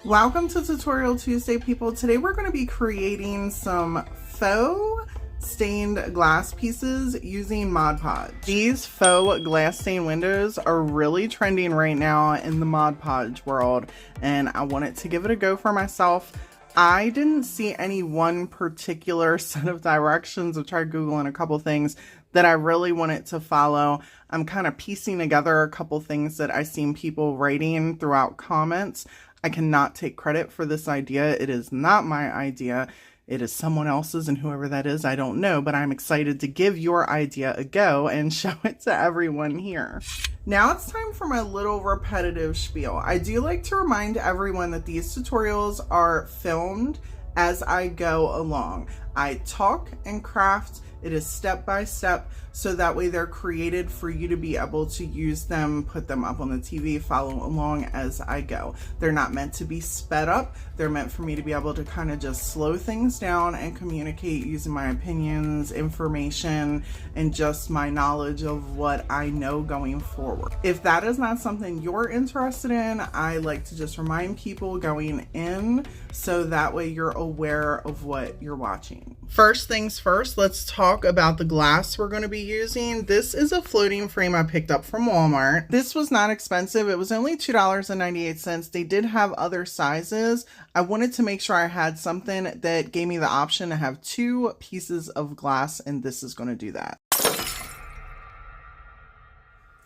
Welcome to Tutorial Tuesday, people. Today we're going to be creating some faux stained glass pieces using Mod Podge. These faux glass stained windows are really trending right now in the Mod Podge world, and I wanted to give it a go for myself. I didn't see any one particular set of directions. I've tried Googling a couple things that I really wanted to follow. I'm kind of piecing together a couple things that I've seen people writing throughout comments. I cannot take credit for this idea. It is not my idea. It is someone else's, and whoever that is, I don't know, but I'm excited to give your idea a go and show it to everyone here. Now it's time for my little repetitive spiel. I do like to remind everyone that these tutorials are filmed as I go along. I talk and craft. It is step by step, so that way they're created for you to be able to use them, put them up on the TV, follow along as I go. They're not meant to be sped up. They're meant for me to be able to kind of just slow things down and communicate using my opinions, information, and just my knowledge of what I know going forward. If that is not something you're interested in, I like to just remind people going in so that way you're aware of what you're watching. First things first, let's talk about the glass we're going to be using. This is a floating frame I picked up from Walmart. This was not expensive. It was only $2.98. They did have other sizes. I wanted to make sure I had something that gave me the option to have two pieces of glass, and this is going to do that.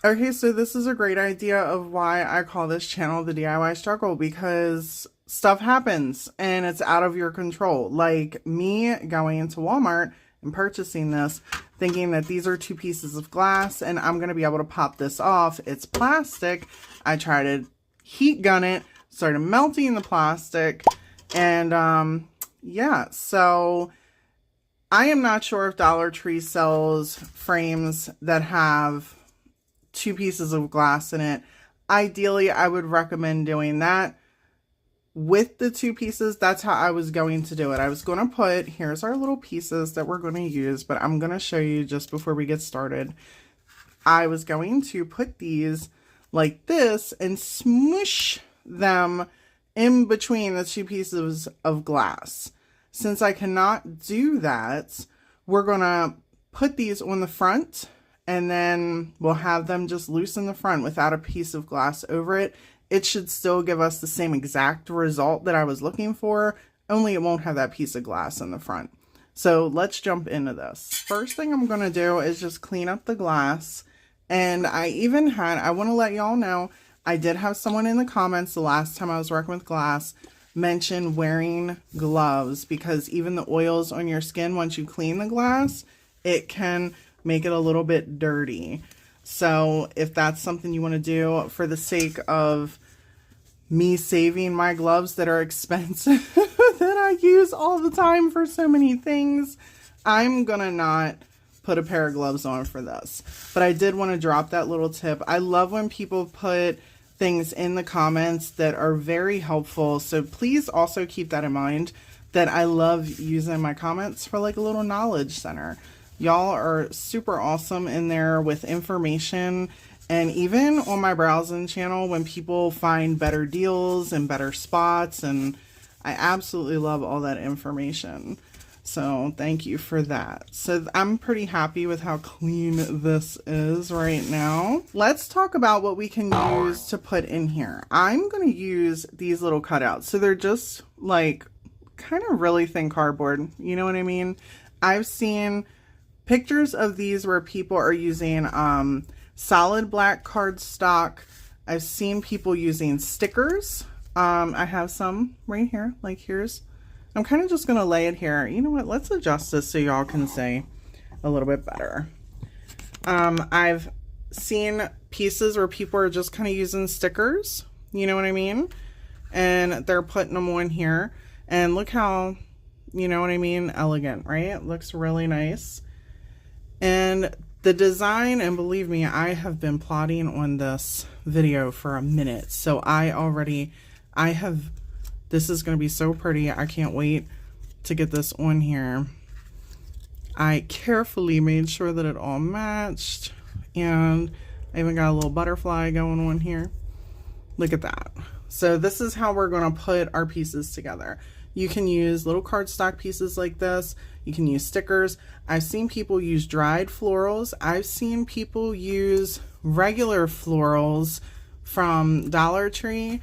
Okay, so this is a great idea of why I call this channel the DIY Struggle, because stuff happens and it's out of your control. Like me going into Walmart and purchasing this, thinking that these are two pieces of glass and I'm going to be able to pop this off. It's plastic. I tried to heat gun it, started melting the plastic, and yeah, so I am not sure if Dollar Tree sells frames that have two pieces of glass in it. Ideally, I would recommend doing that with the two pieces. That's how I was going to do it. I was going to put, here's our little pieces that we're going to use, but I'm going to show you just before we get started. I was going to put these like this and smoosh them in between the two pieces of glass. Since I cannot do that, we're going to put these on the front, and then we'll have them just loose in the front without a piece of glass over it. It should still give us the same exact result that I was looking for, only it won't have that piece of glass in the front. So let's jump into this. First thing I'm going to do is just clean up the glass. And I want to let y'all know, I did have someone in the comments the last time I was working with glass mention wearing gloves, because even the oils on your skin, once you clean the glass, it can make it a little bit dirty. So if that's something you want to do for the sake of me saving my gloves that are expensive, that I use all the time for so many things, I'm gonna not put a pair of gloves on for this. But I did want to drop that little tip. I love when people put things in the comments that are very helpful. So please also keep that in mind, that I love using my comments for like a little knowledge center. Y'all are super awesome in there with information, and even on my browsing channel when people find better deals and better spots, and I absolutely love all that information. So thank you for that. So I'm pretty happy with how clean this is right now. Let's talk about what we can use to put in here. I'm going to use these little cutouts. So they're just like kind of really thin cardboard. You know what I mean? I've seen pictures of these where people are using solid black cardstock. I've seen people using stickers. I have some right here, like here's. I'm kind of just going to lay it here. You know what? Let's adjust this so y'all can see a little bit better. I've seen pieces where people are just kind of using stickers. You know what I mean? And they're putting them on here. And look how, you know what I mean? Elegant, right? It looks really nice. And the design, and believe me, I have been plotting on this video for a minute. So this is going to be so pretty. I can't wait to get this on here. I carefully made sure that it all matched. And I even got a little butterfly going on here. Look at that. So this is how we're going to put our pieces together. You can use little cardstock pieces like this. You can use stickers. I've seen people use dried florals. I've seen people use regular florals from Dollar Tree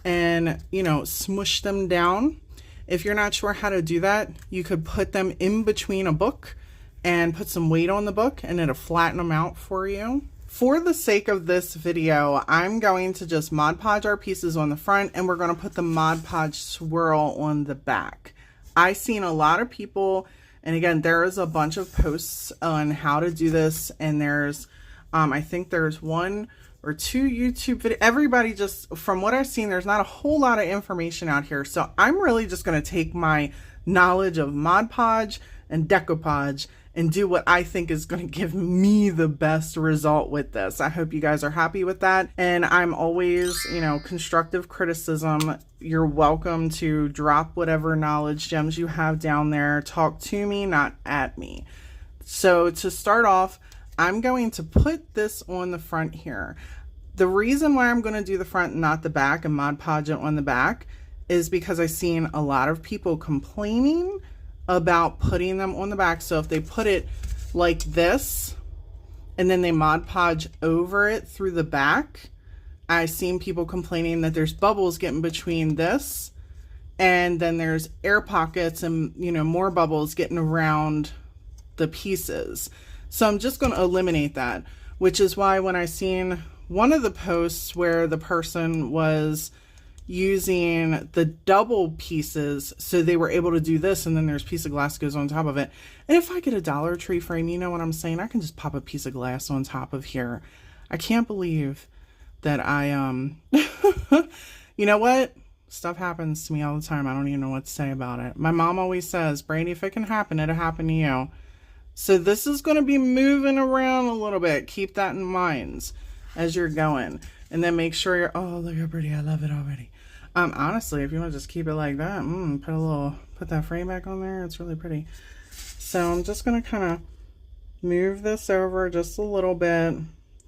and, you know, smush them down. If you're not sure how to do that, you could put them in between a book and put some weight on the book and it'll flatten them out for you. For the sake of this video, I'm going to just Mod Podge our pieces on the front and we're going to put the Mod Podge swirl on the back. I've seen a lot of people, and again, there's a bunch of posts on how to do this, and there's, I think there's 1 or 2 YouTube videos. Everybody just, from what I've seen, there's not a whole lot of information out here. So I'm really just going to take my knowledge of Mod Podge and decoupage and do what I think is going to give me the best result with this. I hope you guys are happy with that. And I'm always, you know, constructive criticism. You're welcome to drop whatever knowledge gems you have down there. Talk to me, not at me. So to start off, I'm going to put this on the front here. The reason why I'm going to do the front and not the back and Mod Podge it on the back is because I've seen a lot of people complaining about putting them on the back. So if they put it like this and then they Mod Podge over it through the back, I've seen people complaining that there's bubbles getting between this and then there's air pockets and, you know, more bubbles getting around the pieces. So I'm just going to eliminate that, which is why when I seen one of the posts where the person was using the double pieces, so they were able to do this and then there's a piece of glass goes on top of it. And if I get a Dollar Tree frame, you know what I'm saying, I can just pop a piece of glass on top of here. I can't believe that I you know what, stuff happens to me all the time. I don't even know what to say about it. My mom always says, Brandi, if it can happen, it'll happen to you. So this is going to be moving around a little bit. Keep that in mind as you're going. And then make sure you're, oh, look how pretty. I love it already. Honestly, if you want to just keep it like that, put that frame back on there. It's really pretty. So I'm just going to kind of move this over just a little bit.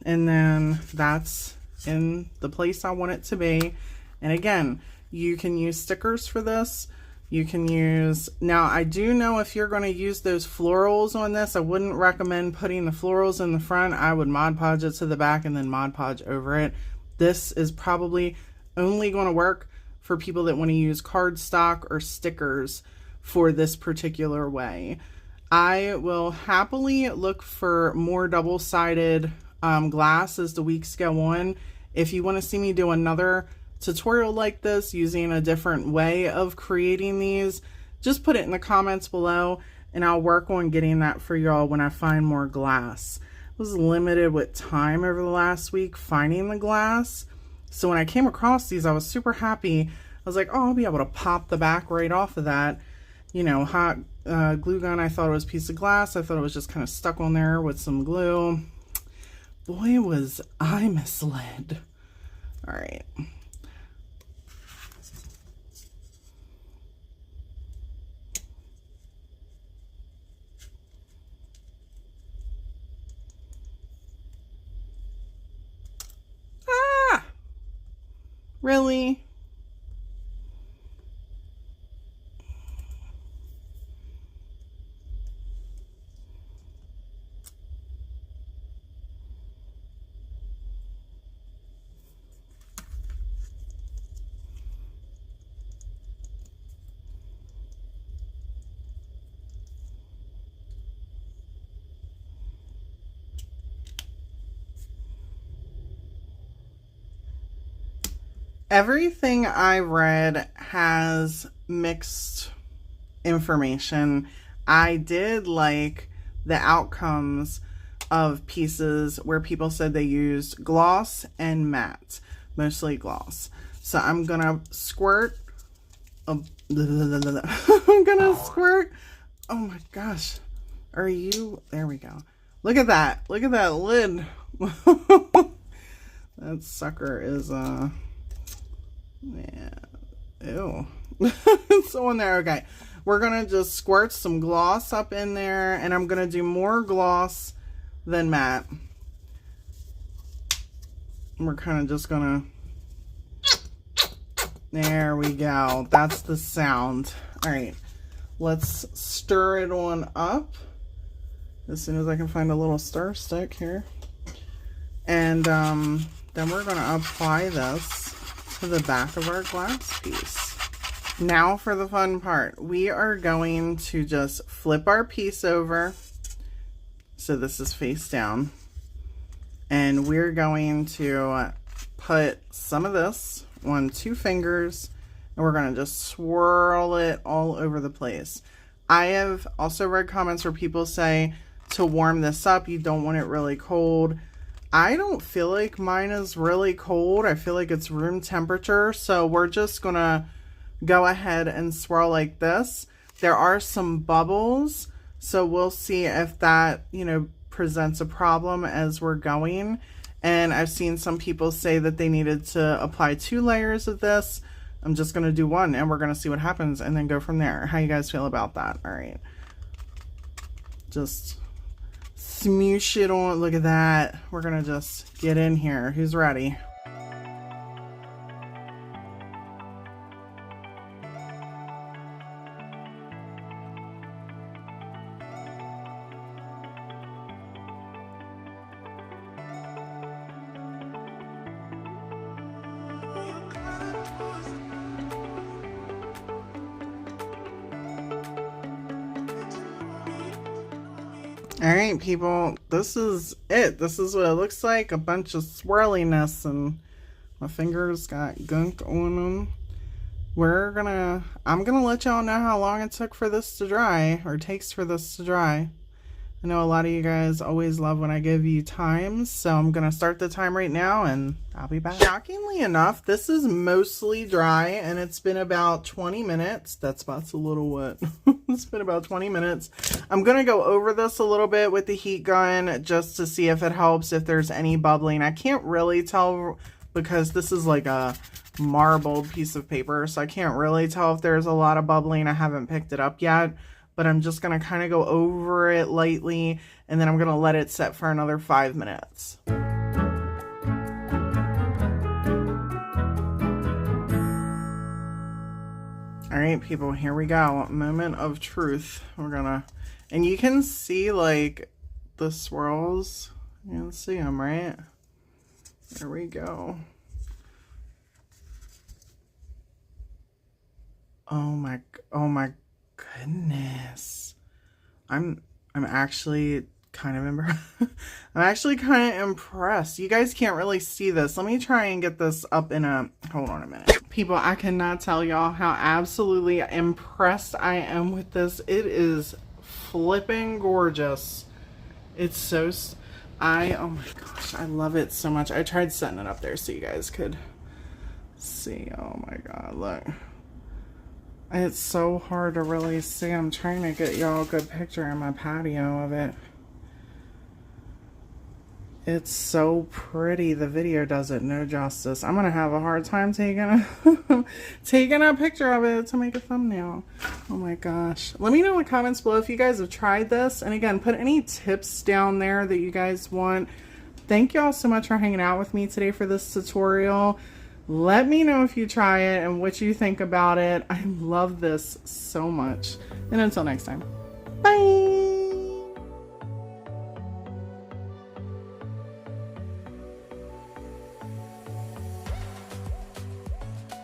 And then that's in the place I want it to be. And again, you can use stickers for this. You can use, now I do know if you're going to use those florals on this, I wouldn't recommend putting the florals in the front. I would Mod Podge it to the back and then Mod Podge over it. This is probably only going to work for people that want to use cardstock or stickers for this particular way. I will happily look for more double-sided glass as the weeks go on. If you want to see me do another tutorial like this using a different way of creating these, just put it in the comments below and I'll work on getting that for y'all when I find more glass. I was limited with time over the last week finding the glass, so when I came across these I was super happy. I was like, oh, I'll be able to pop the back right off of that, you know, hot glue gun. I thought it was a piece of glass. I thought it was just kind of stuck on there with some glue. Boy, was I misled. All right. Really? Everything I read has mixed information. I did like the outcomes of pieces where people said they used gloss and matte, mostly gloss. So I'm gonna squirt I'm gonna squirt. Oh my gosh, are you, there we go. Look at that lid. That sucker is yeah, ew. It's on there. Okay, we're gonna just squirt some gloss up in there, and I'm gonna do more gloss than matte. We're kind of just gonna There we go. That's the sound. All right, let's stir it on up as soon as I can find a little stir stick here. And then we're going to apply this to the back of our glass piece. Now for the fun part. We are going to just flip our piece over. So this is face down. And we're going to put some of this on 2 fingers. And we're going to just swirl it all over the place. I have also read comments where people say to warm this up, you don't want it really cold. I don't feel like mine is really cold. I feel like it's room temperature. So we're just going to go ahead and swirl like this. There are some bubbles. So we'll see if that, you know, presents a problem as we're going. And I've seen some people say that they needed to apply 2 layers of this. I'm just going to do 1 and we're going to see what happens and then go from there. How you guys feel about that? All right. Just smoosh it on. Look at that. We're going to just get in here. Who's ready? All right, people, this is it. This is what it looks like. A bunch of swirliness and my fingers got gunk on them. I'm gonna let y'all know how long it took for this to dry, or takes for this to dry. I know a lot of you guys always love when I give you times, so I'm gonna start the time right now and I'll be back. Shockingly enough, this is mostly dry and it's been about 20 minutes. That spot's a little wet. It's been about 20 minutes. I'm gonna go over this a little bit with the heat gun just to see if it helps, if there's any bubbling. I can't really tell because this is like a marbled piece of paper, so I can't really tell if there's a lot of bubbling. I haven't picked it up yet. But I'm just going to kind of go over it lightly, and then I'm going to let it set for another 5 minutes. All right, people, here we go. Moment of truth. We're going to, and you can see like the swirls. You can see them, right? There we go. Oh my goodness. I'm actually kind of impressed. You guys can't really see this. Let me try and get this up in a, hold on a minute. People, I cannot tell y'all how absolutely impressed I am with this. It is flipping gorgeous. It's so, oh my gosh, I love it so much. I tried setting it up there so you guys could see. Oh my God, look. It's so hard to really see. I'm trying to get y'all a good picture in my patio of it. It's so pretty. The video does it no justice. I'm gonna have a hard time taking a picture of it to make a thumbnail. Oh my gosh. Let me know in the comments below if you guys have tried this. And again, put any tips down there that you guys want. Thank y'all so much for hanging out with me today for this tutorial. Let me know if you try it and what you think about it. I love this so much. And until next time, bye.